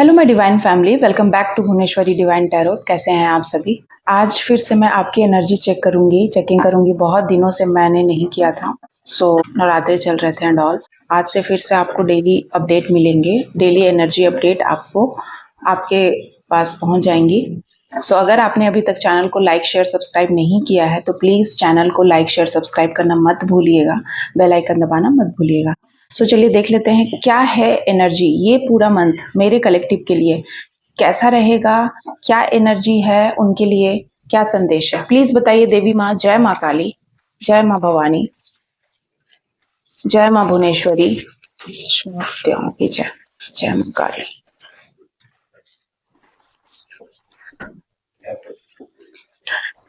Hello my divine family, welcome back to Bhuvaneshwari divine tarot. कैसे हैं आप सभी? आज फिर से मैं आपकी एनर्जी चेकिंग करूंगी। बहुत दिनों से मैंने नहीं किया था, नवरात्रे चल रहे थे एंड ऑल। आज से फिर से आपको डेली अपडेट मिलेंगे, डेली एनर्जी अपडेट आपको आपके पास पहुंच जाएंगी। अगर आपने अभी तक चैनल को लाइक शेयर सब्सक्राइब नहीं किया है तो प्लीज़ चैनल को लाइक शेयर सब्सक्राइब करना मत भूलिएगा, बेल आइकन दबाना मत भूलिएगा। चलिए देख लेते हैं क्या है एनर्जी ये पूरा मंथ मेरे कलेक्टिव के लिए कैसा रहेगा, क्या एनर्जी है उनके लिए, क्या संदेश है। प्लीज बताइए। देवी माँ, जय माँ काली, जय माँ भवानी, जय माँ भुवनेश्वरी, जय जय माँ काली।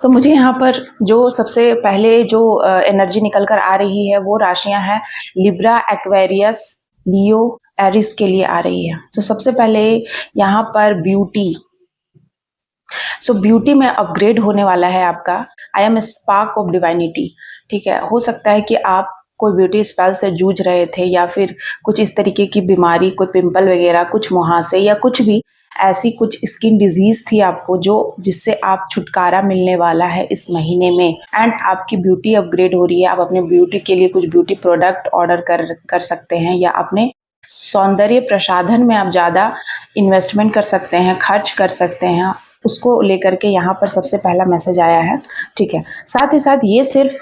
तो मुझे यहाँ पर जो सबसे पहले जो एनर्जी निकल कर आ रही है वो राशियां हैं लिब्रा, एक्वेरियस, लियो, एरिस के लिए आ रही है। सबसे पहले यहाँ पर ब्यूटी। ब्यूटी में अपग्रेड होने वाला है आपका। I am spark of divinity. ठीक है, हो सकता है कि आप कोई ब्यूटी स्पेल से जूझ रहे थे या फिर कुछ इस तरीके की बीमारी, कोई पिंपल वगैरह, कुछ मुहासे या कुछ भी ऐसी कुछ स्किन डिजीज थी आपको जो जिससे आप छुटकारा मिलने वाला है इस महीने में। एंड आपकी ब्यूटी अपग्रेड हो रही है। आप अपने ब्यूटी के लिए कुछ ब्यूटी प्रोडक्ट ऑर्डर कर सकते हैं या अपने सौंदर्य प्रसाधन में आप ज़्यादा इन्वेस्टमेंट कर सकते हैं, खर्च कर सकते हैं। उसको लेकर के यहाँ पर सबसे पहला मैसेज आया है। ठीक है, साथ ही साथ ये सिर्फ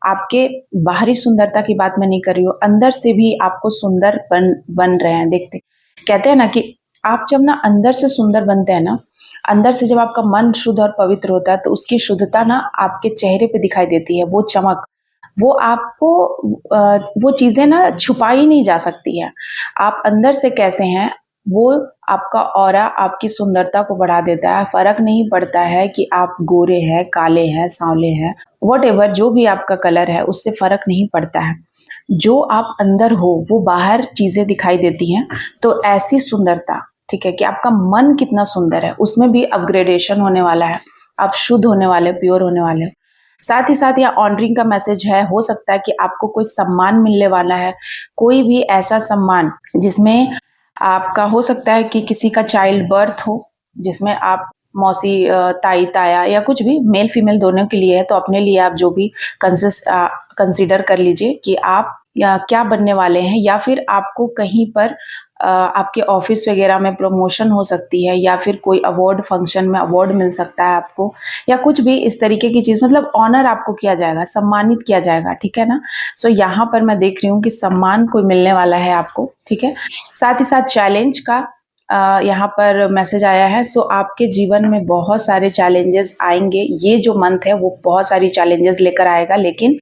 आपके बाहरी सुंदरता की बात मैं नहीं कर रही हूँ, अंदर से भी आपको सुंदर बन रहे हैं। देखते कहते हैं ना कि आप जब ना अंदर से सुंदर बनते हैं ना, अंदर से जब आपका मन शुद्ध और पवित्र होता है तो उसकी शुद्धता ना आपके चेहरे पे दिखाई देती है। वो चमक, वो आपको वो चीजें ना छुपाई नहीं जा सकती है। आप अंदर से कैसे हैं वो आपका ऑरा आपकी सुंदरता को बढ़ा देता है। फर्क नहीं पड़ता है कि आप गोरे हैं, काले हैं, सांवले हैं, वॉट जो भी आपका कलर है उससे फर्क नहीं पड़ता है। जो आप अंदर हो वो बाहर चीजें दिखाई देती हैं। तो ऐसी सुंदरता, ठीक है, कि आपका मन कितना सुंदर है उसमें भी अपग्रेडेशन होने वाला है। आप शुद्ध होने वाले, प्योर होने वाले। साथ ही साथ यहाँ ऑनरिंग का मैसेज है। हो सकता है कि आपको कोई सम्मान मिलने वाला है, कोई भी ऐसा सम्मान जिसमें आपका हो सकता है कि किसी का चाइल्ड बर्थ हो, जिसमें आप मौसी, ताई, ताया या कुछ भी मेल फीमेल दोनों के लिए है। तो अपने लिए आप जो भी कंसिडर कर लीजिए कि आप या क्या बनने वाले हैं, या फिर आपको कहीं पर आपके ऑफिस वगैरह में प्रमोशन हो सकती है, या फिर कोई अवार्ड फंक्शन में अवार्ड मिल सकता है आपको, या कुछ भी इस तरीके की चीज, मतलब ऑनर आपको किया जाएगा, सम्मानित किया जाएगा। ठीक है ना। यहाँ पर मैं देख रही हूँ कि सम्मान कोई मिलने वाला है आपको। ठीक है, साथ ही साथ चैलेंज का यहाँ पर मैसेज आया है। आपके जीवन में बहुत सारे चैलेंजेस आएंगे। ये जो मंथ है वो बहुत सारी चैलेंजेस लेकर आएगा, लेकिन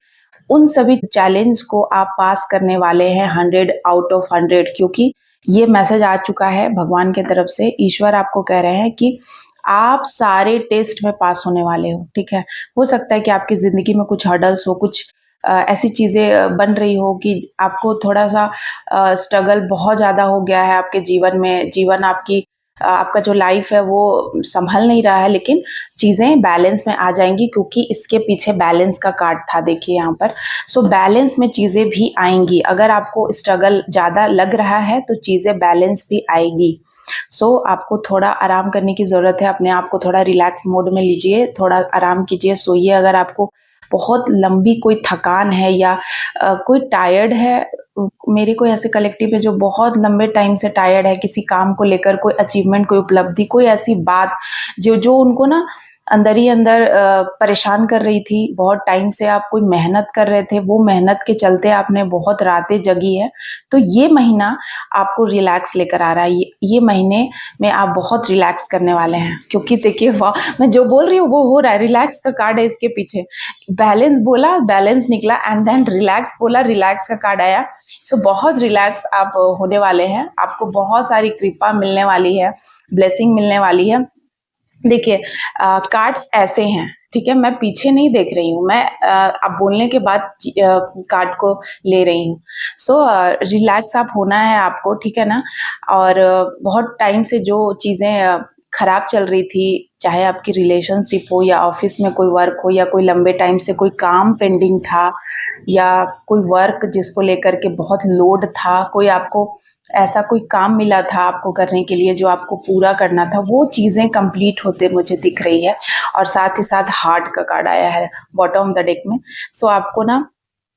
उन सभी चैलेंज को आप पास करने वाले हैं 100 आउट ऑफ 100, क्योंकि ये मैसेज आ चुका है भगवान की तरफ से। ईश्वर आपको कह रहे हैं कि आप सारे टेस्ट में पास होने वाले हो। ठीक है, हो सकता है कि आपकी जिंदगी में कुछ हर्डल्स हो, कुछ ऐसी चीजें बन रही हो कि आपको थोड़ा सा स्ट्रगल बहुत ज्यादा हो गया है आपके जीवन में। जीवन आपका जो लाइफ है वो संभल नहीं रहा है, लेकिन चीजें बैलेंस में आ जाएंगी क्योंकि इसके पीछे बैलेंस का कार्ड था। देखिए यहाँ पर बैलेंस में चीजें भी आएंगी। अगर आपको स्ट्रगल ज्यादा लग रहा है तो चीजें बैलेंस भी आएगी। आपको थोड़ा आराम करने की जरूरत है। अपने आप को थोड़ा रिलैक्स मोड में लीजिए, थोड़ा आराम कीजिए, सोइए। अगर आपको बहुत लंबी कोई थकान है या कोई टायर्ड है, मेरे कोई ऐसे कलेक्टिव है जो बहुत लंबे टाइम से टायर्ड है किसी काम को लेकर, कोई अचीवमेंट, कोई उपलब्धि, कोई ऐसी बात जो उनको ना अंदर ही अंदर परेशान कर रही थी। बहुत टाइम से आप कोई मेहनत कर रहे थे, वो मेहनत के चलते आपने बहुत रातें जगी है। तो ये महीना आपको रिलैक्स लेकर आ रहा है। ये महीने में आप बहुत रिलैक्स करने वाले हैं, क्योंकि देखिए मैं जो बोल रही हूँ वो हो रहा है। रिलैक्स का कार्ड है इसके पीछे। बैलेंस बोला, बैलेंस निकला, एंड देन रिलैक्स बोला, रिलैक्स का कार्ड आया। बहुत रिलैक्स आप होने वाले हैं। आपको बहुत सारी कृपा मिलने वाली है, ब्लेसिंग मिलने वाली है। देखिए कार्ड्स ऐसे हैं, ठीक है, मैं पीछे नहीं देख रही हूँ, मैं आप बोलने के बाद कार्ड को ले रही हूँ। रिलैक्स आप होना है आपको, ठीक है ना। और बहुत टाइम से जो चीजें खराब चल रही थी, चाहे आपकी रिलेशनशिप हो या ऑफिस में कोई वर्क हो, या कोई लंबे टाइम से कोई काम पेंडिंग था, या कोई वर्क जिसको लेकर के बहुत लोड था, कोई आपको ऐसा कोई काम मिला था आपको करने के लिए जो आपको पूरा करना था, वो चीज़ें कंप्लीट होते मुझे दिख रही है। और साथ ही साथ हार्ट का कार्ड आया है बॉटम ऑफ द डेक में। सो आपको ना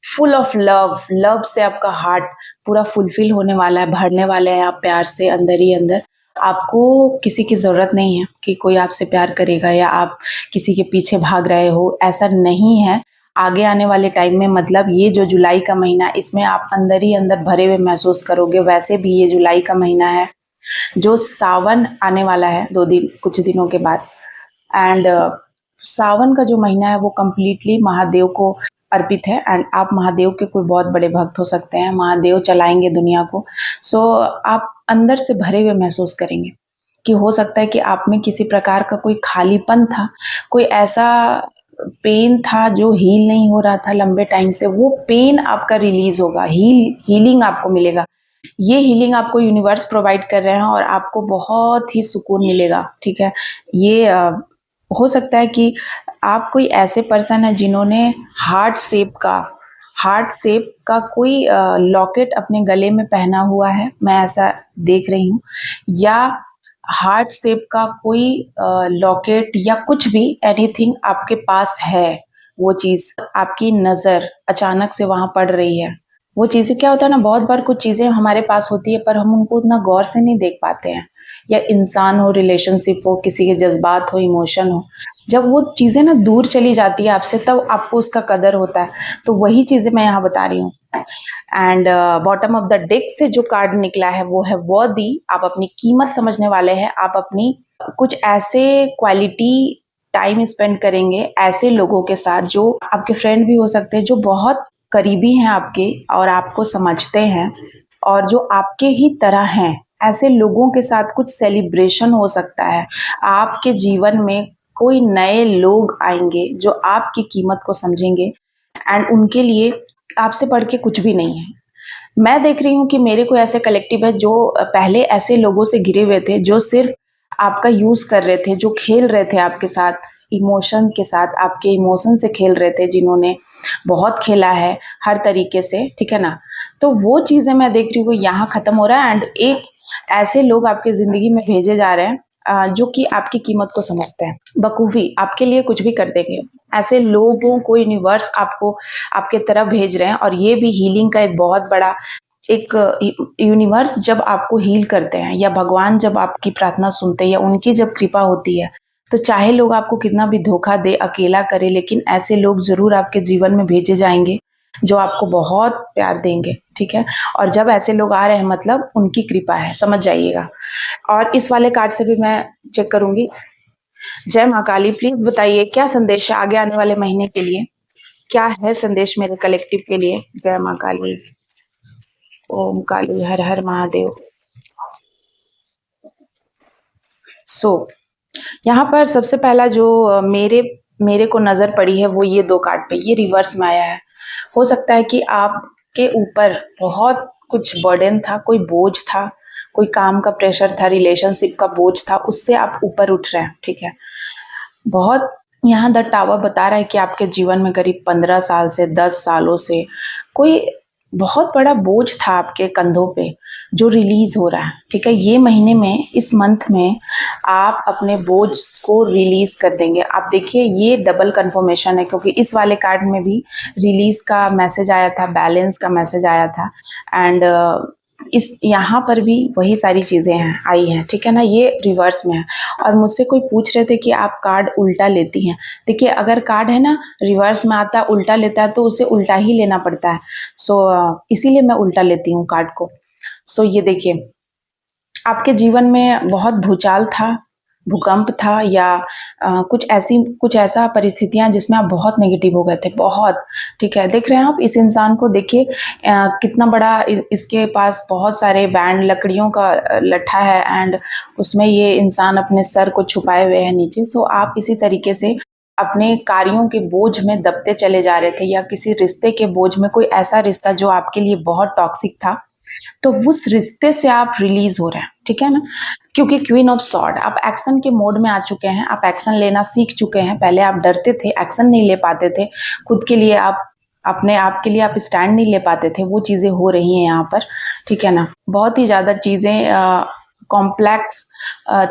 फुल ऑफ लव, लव से आपका हार्ट पूरा फुलफिल होने वाला है, भरने वाले हैं आप प्यार से अंदर ही अंदर। आपको किसी की ज़रूरत नहीं है कि कोई आपसे प्यार करेगा या आप किसी के पीछे भाग रहे हो, ऐसा नहीं है। आगे आने वाले टाइम में मतलब ये जो जुलाई का महीना, इसमें आप अंदर ही अंदर भरे हुए महसूस करोगे। वैसे भी ये जुलाई का महीना है, जो सावन आने वाला है 2 दिन कुछ दिनों के बाद। एंड सावन का जो महीना है वो कंप्लीटली महादेव को अर्पित है। एंड आप महादेव के कोई बहुत बड़े भक्त हो सकते हैं, महादेव चलाएंगे दुनिया को। सो आप अंदर से भरे हुए महसूस करेंगे कि हो सकता है कि आप में किसी प्रकार का कोई खालीपन था, कोई ऐसा पेन था जो हील नहीं हो रहा था लंबे टाइम से, वो पेन आपका रिलीज होगा, हीलिंग आपको मिलेगा। ये हीलिंग आपको यूनिवर्स प्रोवाइड कर रहे हैं और आपको बहुत ही सुकून मिलेगा। ठीक है, ये हो सकता है कि आप कोई ऐसे पर्सन है जिन्होंने हार्ट शेप का कोई लॉकेट अपने गले में पहना हुआ है, मैं ऐसा देख रही हूँ। या हार्ट शेप का कोई लॉकेट या कुछ भी एनीथिंग आपके पास है, वो चीज़ आपकी नज़र अचानक से वहाँ पड़ रही है। वो चीज़ें क्या होता है ना, बहुत बार कुछ चीज़ें हमारे पास होती है पर हम उनको उतना गौर से नहीं देख पाते हैं। या इंसान हो, रिलेशनशिप हो, किसी के जज्बात हो, इमोशन हो, जब वो चीज़ें ना दूर चली जाती है आपसे तब आपको उसका कदर होता है। तो वही चीज़ें मैं यहाँ बता रही हूँ। And bottom of the deck से जो कार्ड निकला है वो है वर्दी। आप अपनी कीमत समझने वाले हैं, आप अपनी कुछ ऐसे क्वालिटी टाइम स्पेंड करेंगे ऐसे लोगों के साथ जो आपके फ्रेंड भी हो सकते हैं, जो बहुत करीबी हैं आपके और आपको समझते हैं और जो आपके ही तरह हैं। ऐसे लोगों के साथ कुछ सेलिब्रेशन हो सकता है। आपके जीवन में कोई नए लोग आएंगे जो आपकी कीमत को समझेंगे एंड उनके लिए आपसे बढ़ के कुछ भी नहीं है। मैं देख रही हूँ कि मेरे कोई ऐसे कलेक्टिव है जो पहले ऐसे लोगों से घिरे हुए थे जो सिर्फ आपका यूज कर रहे थे, जो खेल रहे थे आपके साथ, इमोशन के साथ, आपके इमोशन से खेल रहे थे, जिन्होंने बहुत खेला है हर तरीके से, ठीक है ना। तो वो चीजें मैं देख रही हूँ यहाँ खत्म हो रहा है एंड एक ऐसे लोग आपके जिंदगी में भेजे जा रहे हैं जो कि आपकी कीमत को समझते हैं, बखूबी आपके लिए कुछ भी कर देंगे। ऐसे लोगों को यूनिवर्स आपको आपके तरफ भेज रहे हैं और ये भी हीलिंग का एक बहुत बड़ा एक यूनिवर्स जब आपको हील करते हैं या भगवान जब आपकी प्रार्थना सुनते हैं या उनकी जब कृपा होती है, तो चाहे लोग आपको कितना भी धोखा दे, अकेला करे, लेकिन ऐसे लोग जरूर आपके जीवन में भेजे जाएंगे जो आपको बहुत प्यार देंगे। ठीक है, और जब ऐसे लोग आ रहे हैं मतलब उनकी कृपा है, समझ जाइएगा। और इस वाले कार्ड से भी मैं चेक करूंगी। जय माँ काली, प्लीज बताइए क्या संदेश है आगे आने वाले महीने के लिए, क्या है संदेश मेरे कलेक्टिव के लिए। जय माँ काली, ओम काली, हर हर महादेव। यहाँ पर सबसे पहला जो मेरे मेरे को नजर पड़ी है वो ये 2 कार्ड पे, ये रिवर्स में आया है। हो सकता है कि आपके ऊपर बहुत कुछ बर्डन था, कोई बोझ था, कोई काम का प्रेशर था, रिलेशनशिप का बोझ था, उससे आप ऊपर उठ रहे हैं। ठीक है, बहुत यहाँ द टावर बता रहा है कि आपके जीवन में करीब 15 साल से 10 सालों से कोई बहुत बड़ा बोझ था आपके कंधों पे जो रिलीज हो रहा है। ठीक है, ये महीने में, इस मंथ में आप अपने बोझ को रिलीज कर देंगे। आप देखिए ये डबल कंफर्मेशन है क्योंकि इस वाले कार्ड में भी रिलीज का मैसेज आया था, बैलेंस का मैसेज आया था एंड इस यहाँ पर भी वही सारी चीजें हैं आई हैं। ठीक है ना, ये रिवर्स में है। और मुझसे कोई पूछ रहे थे कि आप कार्ड उल्टा लेती हैं। देखिए अगर कार्ड है ना रिवर्स में आता है, उल्टा लेता है तो उसे उल्टा ही लेना पड़ता है। इसीलिए मैं उल्टा लेती हूँ कार्ड को। ये देखिए आपके जीवन में बहुत भूचाल था, भूकंप था या कुछ ऐसा परिस्थितियां जिसमें आप बहुत नेगेटिव हो गए थे, बहुत। ठीक है, देख रहे हैं आप इस इंसान को, देखिए कितना बड़ा इसके पास बहुत सारे बैंड लकड़ियों का लट्ठा है एंड उसमें ये इंसान अपने सर को छुपाए हुए है नीचे। आप इसी तरीके से अपने कार्यों के बोझ में दबते चले जा रहे थे या किसी रिश्ते के बोझ में, कोई ऐसा रिश्ता जो आपके लिए बहुत टॉक्सिक था, तो उस रिश्ते से आप रिलीज हो रहे हैं। ठीक है ना, क्योंकि क्वीन ऑफ सॉर्ड, आप एक्शन के मोड में आ चुके हैं, आप एक्शन लेना सीख चुके हैं। पहले आप डरते थे, एक्शन नहीं ले पाते थे, खुद के लिए आप अपने आप के लिए आप स्टैंड नहीं ले पाते थे, वो चीज़ें हो रही हैं यहाँ पर, ठीक है ना? बहुत ही ज़्यादा चीज़ें कॉम्प्लेक्स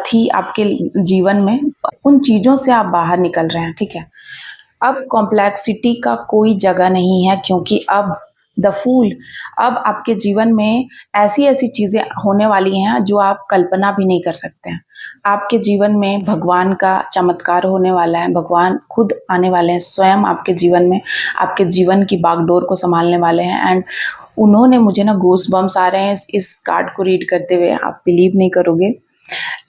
थी आपके जीवन में, उन चीज़ों से आप बाहर निकल रहे हैं, ठीक है? अब कॉम्प्लेक्सिटी का कोई जगह नहीं है, क्योंकि अब द फूल, अब आपके जीवन में ऐसी-ऐसी चीज़ें होने वाली हैं जो आप कल्पना भी नहीं कर सकते हैं। आपके जीवन में भगवान का चमत्कार होने वाला है, भगवान खुद आने वाले हैं, स्वयं आपके जीवन में, आपके जीवन की बागडोर को सँभालने वाले हैं। एंड उन्होंने मुझे ना गूज़बम्प्स आ रहे हैं इस कार्ड को रीड करते हुए, आप बिलीव नहीं करोगे।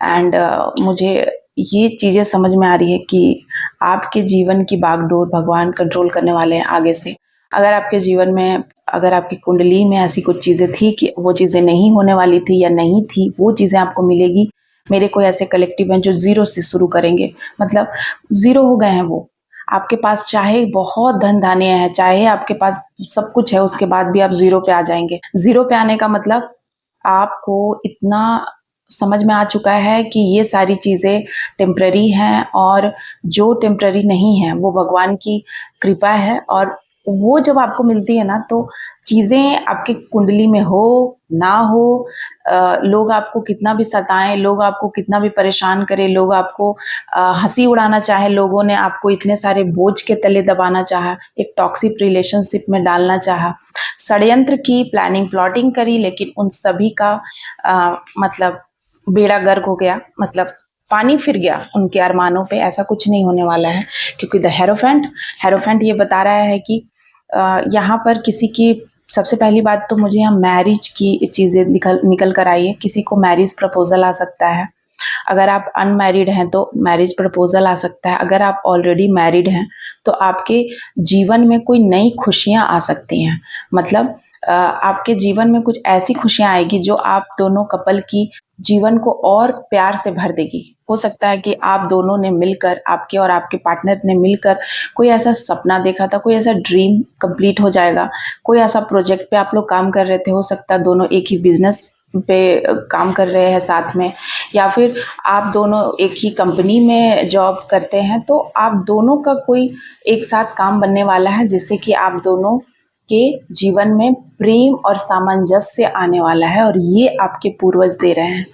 एंड मुझे ये चीज़ें समझ में आ रही है कि आपके जीवन की बागडोर भगवान कंट्रोल करने वाले हैं आगे से। अगर आपके जीवन में, अगर आपकी कुंडली में ऐसी कुछ चीज़ें थी कि वो चीज़ें नहीं होने वाली थी या नहीं थी, वो चीज़ें आपको मिलेगी। मेरे कोई ऐसे कलेक्टिव हैं जो ज़ीरो से शुरू करेंगे, मतलब ज़ीरो हो गए हैं वो। आपके पास चाहे बहुत धन-धान्य है, चाहे आपके पास सब कुछ है, उसके बाद भी आप ज़ीरो पे आ जाएँगे। ज़ीरो पे आने का मतलब आपको इतना समझ में आ चुका है कि ये सारी चीज़ें टेम्पररी हैं, और जो टेम्पररी नहीं है वो भगवान की कृपा है। और वो जब आपको मिलती है ना, तो चीज़ें आपकी कुंडली में हो ना हो, लोग आपको कितना भी सताएं, लोग आपको कितना भी परेशान करें, लोग आपको हंसी उड़ाना चाहे, लोगों ने आपको इतने सारे बोझ के तले दबाना चाहा, एक टॉक्सिक रिलेशनशिप में डालना चाहा, षड्यंत्र की, प्लानिंग प्लॉटिंग करी, लेकिन उन सभी का मतलब बेड़ा गर्क हो गया, मतलब पानी फिर गया उनके अरमानों पे। ऐसा कुछ नहीं होने वाला है, क्योंकि द हेरोफेंट, हेरोफेंट ये बता रहा है कि यहाँ पर किसी की, सबसे पहली बात तो मुझे यहाँ मैरिज की चीज़ें निकल कर आई है। किसी को मैरिज प्रपोजल आ सकता है। अगर आप अनमैरिड हैं तो मैरिज प्रपोजल आ सकता है। अगर आप ऑलरेडी मैरिड हैं तो आपके जीवन में कोई नई खुशियाँ आ सकती हैं। मतलब आपके जीवन में कुछ ऐसी खुशियाँ आएगी जो आप दोनों कपल की जीवन को और प्यार से भर देगी। हो सकता है कि आप दोनों ने मिलकर, आपके और आपके पार्टनर ने मिलकर कोई ऐसा सपना देखा था, कोई ऐसा ड्रीम कंप्लीट हो जाएगा, कोई ऐसा प्रोजेक्ट पे आप लोग काम कर रहे थे, हो सकता है दोनों एक ही बिजनेस पे काम कर रहे हैं साथ में, या फिर आप दोनों एक ही कंपनी में जॉब करते हैं, तो आप दोनों का कोई एक साथ काम बनने वाला है, जिससे कि आप दोनों के जीवन में प्रेम और सामंजस्य आने वाला है। और ये आपके पूर्वज दे रहे हैं,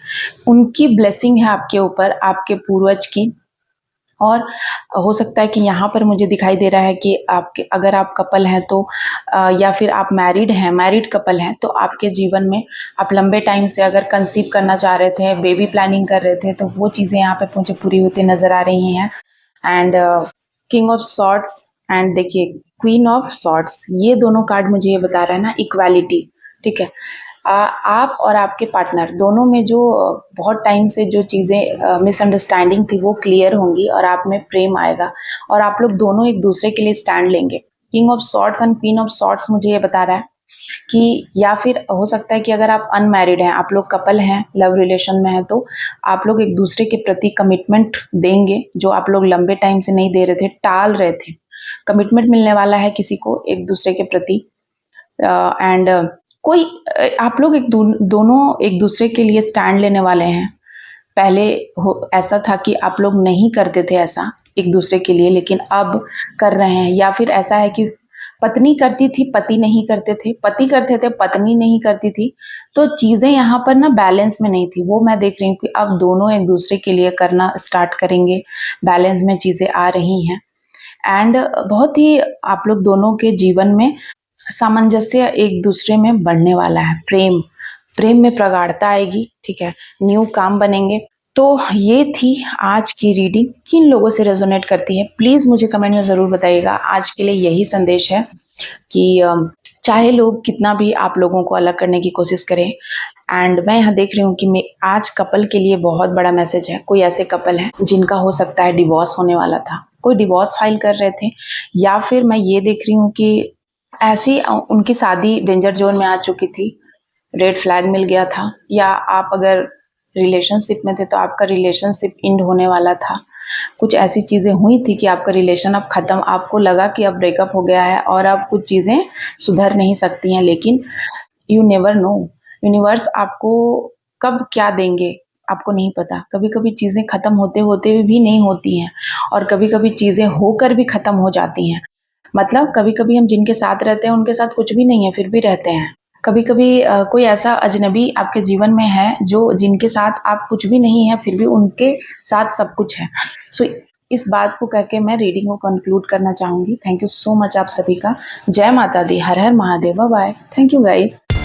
उनकी ब्लेसिंग है आपके ऊपर, आपके पूर्वज की। और हो सकता है कि यहाँ पर मुझे दिखाई दे रहा है कि आपके, अगर आप कपल हैं तो या फिर आप मैरिड हैं, मैरिड कपल हैं, तो आपके जीवन में आप लंबे टाइम से अगर कंसीव करना चाह रहे थे, बेबी प्लानिंग कर रहे थे, तो वो चीज़ें यहाँ पे मुझे पूरी होती नज़र आ रही हैं। And king of swords and देखिए क्वीन ऑफ सॉर्ड्स, ये दोनों कार्ड मुझे ये बता रहा है ना, इक्वालिटी, ठीक है। आप और आपके पार्टनर दोनों में जो बहुत टाइम से जो चीज़ें मिसअंडरस्टैंडिंग थी वो क्लियर होंगी, और आप में प्रेम आएगा, और आप लोग दोनों एक दूसरे के लिए स्टैंड लेंगे। King of swords and queen of swords मुझे ये बता रहा है कि, या फिर हो सकता है कि अगर आप अनमैरिड हैं, आप लोग कपल हैं, लव रिलेशन में हैं, तो आप लोग एक दूसरे के प्रति कमिटमेंट देंगे, जो आप लोग लंबे टाइम से नहीं दे रहे थे, टाल रहे थे। कमिटमेंट मिलने वाला है किसी को एक दूसरे के प्रति। एंड कोई आप लोग दोनों एक दूसरे के लिए स्टैंड लेने वाले हैं। पहले ऐसा था कि आप लोग नहीं करते थे ऐसा एक दूसरे के लिए, लेकिन अब कर रहे हैं। या फिर ऐसा है कि पत्नी करती थी, पति नहीं करते थे, पति करते थे, पत्नी नहीं करती थी, तो चीज़ें यहाँ पर ना बैलेंस में नहीं थी। वो मैं देख रही हूँ कि अब दोनों एक दूसरे के लिए करना स्टार्ट करेंगे, बैलेंस में चीज़ें आ रही हैं। एंड बहुत ही आप लोग दोनों के जीवन में सामंजस्य एक दूसरे में बढ़ने वाला है, प्रेम, प्रेम में प्रगाढ़ता आएगी, ठीक है, न्यू काम बनेंगे। तो ये थी आज की रीडिंग, किन लोगों से रेजोनेट करती है प्लीज़ मुझे कमेंट में ज़रूर बताइएगा। आज के लिए यही संदेश है कि चाहे लोग कितना भी आप लोगों को अलग करने की कोशिश करें, एंड मैं यहाँ देख रही हूँ कि मैं आज कपल के लिए बहुत बड़ा मैसेज है। कोई ऐसे कपल हैं जिनका हो सकता है डिवोर्स होने वाला था, कोई डिवोर्स फाइल कर रहे थे, या फिर मैं ये देख रही हूँ कि ऐसी उनकी शादी डेंजर जोन में आ चुकी थी, रेड फ्लैग मिल गया था, या आप अगर रिलेशनशिप में थे तो आपका रिलेशनशिप एंड होने वाला था। कुछ ऐसी चीज़ें हुई थी कि आपका रिलेशन अब ख़त्म, आपको लगा कि अब ब्रेकअप हो गया है और अब कुछ चीज़ें सुधर नहीं सकती हैं, लेकिन यू नेवर नो, यूनिवर्स आपको कब क्या देंगे आपको नहीं पता। कभी-कभी चीज़ें ख़त्म होते-होते भी नहीं होती हैं, और कभी-कभी चीज़ें होकर भी ख़त्म हो जाती हैं। मतलब कभी-कभी हम जिनके साथ रहते हैं उनके साथ कुछ भी नहीं है, फिर भी रहते हैं। कभी-कभी कोई ऐसा अजनबी आपके जीवन में है जो जिनके साथ आप कुछ भी नहीं है, फिर भी उनके साथ सब कुछ है। सो इस बात को कह के मैं रीडिंग को कंक्लूड करना चाहूँगी। थैंक यू सो मच आप सभी का। जय माता दी, हर हर Mahadev, bye bye. Thank you guys.